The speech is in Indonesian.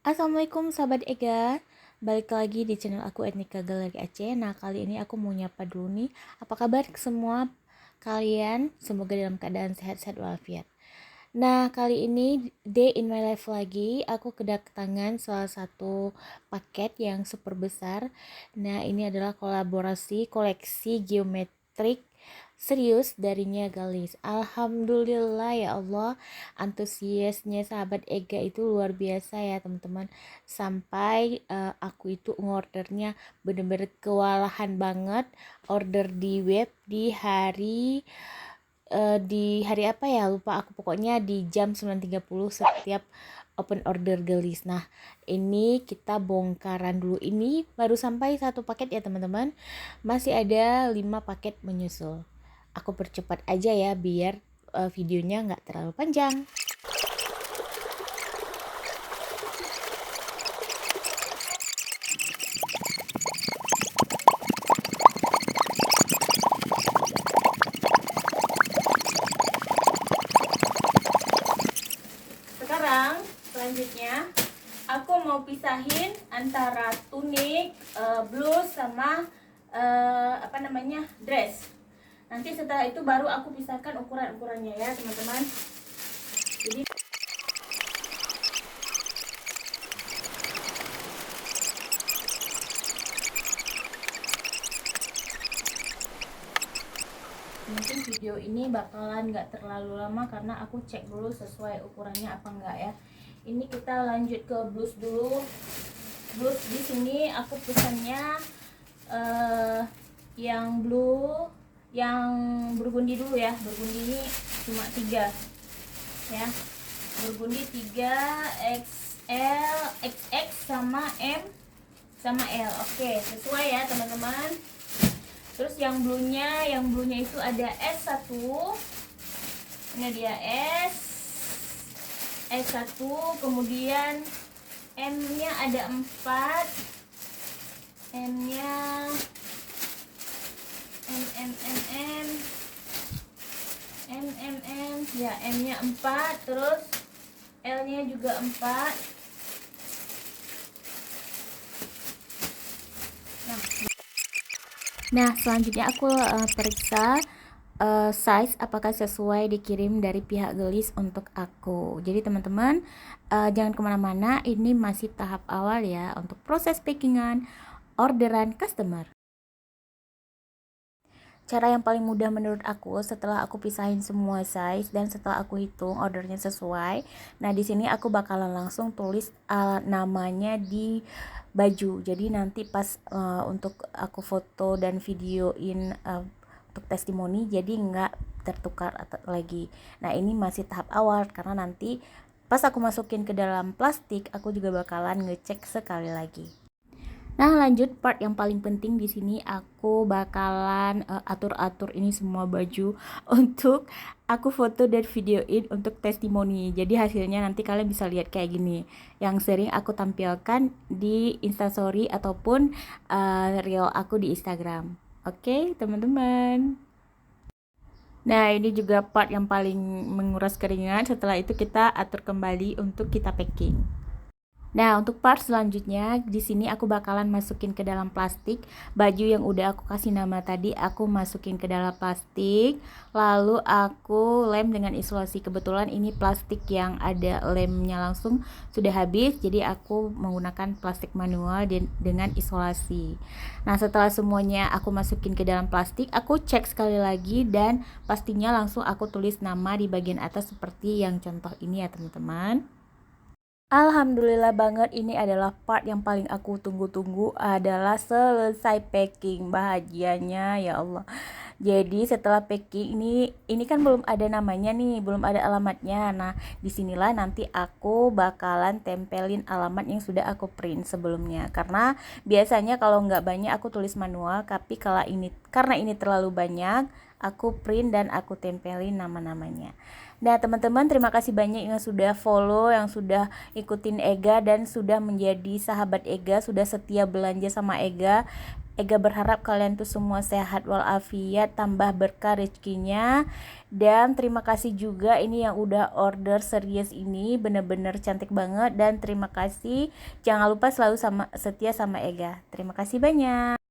Assalamualaikum sahabat Ega, balik lagi di channel aku Etnika Galeri Aceh. Nah, kali ini aku mau nyapa dulu nih. Apa kabar semua kalian? Semoga dalam keadaan sehat-sehat walafiat. Nah, kali ini day in my life lagi, aku kedatangan salah satu paket yang super besar. Nah, ini adalah kolaborasi koleksi geometrik serius darinya Galis. Alhamdulillah ya Allah, antusiasnya sahabat Ega itu luar biasa ya teman-teman. Sampai aku itu ngordernya bener-bener kewalahan banget. Order di web di hari apa ya, lupa aku, pokoknya di jam 9.30 setiap open order Gelis. Nah, ini kita bongkaran dulu. Ini baru sampai satu paket ya teman-teman, masih ada 5 paket menyusul. Aku percepat aja ya biar videonya nggak terlalu panjang. Sekarang selanjutnya aku mau pisahin antara tunik, blus sama dress. Nanti setelah itu baru aku pisahkan ukuran-ukurannya ya teman-teman. Jadi mungkin video ini bakalan nggak terlalu lama karena aku cek dulu sesuai ukurannya apa enggak ya. Ini kita lanjut ke blus dulu. Blus di sini aku pesannya yang blue, yang burgundi dulu ya. Burgundi ini cuma 3 ya. Burgundi 3 XL, XX sama M sama L. Oke, sesuai ya teman-teman. Terus yang bluenya itu ada S1. Ini dia S1, kemudian M-nya ada 4. M-nya ya, M-nya 4, terus L-nya juga 4. Nah, selanjutnya aku periksa size apakah sesuai dikirim dari pihak Gelis untuk aku. Jadi teman-teman jangan kemana-mana, ini masih tahap awal ya untuk proses packingan orderan customer. Cara yang paling mudah menurut aku setelah aku pisahin semua size dan setelah aku hitung ordernya sesuai. Nah, di sini aku bakalan langsung tulis namanya di baju. Jadi nanti pas untuk aku foto dan videoin untuk testimoni, jadi nggak tertukar lagi. Nah, ini masih tahap awal karena nanti pas aku masukin ke dalam plastik, aku juga bakalan ngecek sekali lagi. Nah, lanjut part yang paling penting di sini, aku bakalan atur-atur ini semua baju untuk aku foto dan videoin untuk testimoni. Jadi hasilnya nanti kalian bisa lihat kayak gini, yang sering aku tampilkan di Instastory ataupun reel aku di Instagram. Oke, teman-teman. Nah, ini juga part yang paling menguras keringat. Setelah itu kita atur kembali untuk kita packing. Nah, untuk part selanjutnya di sini aku bakalan masukin ke dalam plastik baju yang udah aku kasih nama tadi. Aku masukin ke dalam plastik, lalu aku lem dengan isolasi. Kebetulan ini plastik yang ada lemnya langsung sudah habis, jadi aku menggunakan plastik manual dengan isolasi. Nah, setelah semuanya aku masukin ke dalam plastik, aku cek sekali lagi dan pastinya langsung aku tulis nama di bagian atas seperti yang contoh ini ya teman-teman. Alhamdulillah banget, ini adalah part yang paling aku tunggu-tunggu, adalah selesai packing. Bahagianya ya Allah. Jadi setelah packing ini kan belum ada namanya nih, belum ada alamatnya. Nah, disinilah nanti aku bakalan tempelin alamat yang sudah aku print sebelumnya. Karena biasanya kalau nggak banyak aku tulis manual, tapi karena ini terlalu banyak, aku print dan aku tempelin nama-namanya. Nah, teman-teman, terima kasih banyak yang sudah follow, yang sudah ikutin Ega dan sudah menjadi sahabat Ega, sudah setia belanja sama Ega. Ega berharap kalian tuh semua sehat walafiat, tambah berkah rezekinya. Dan terima kasih juga ini yang udah order series ini, bener-bener cantik banget. Dan terima kasih, jangan lupa selalu setia sama Ega. Terima kasih banyak.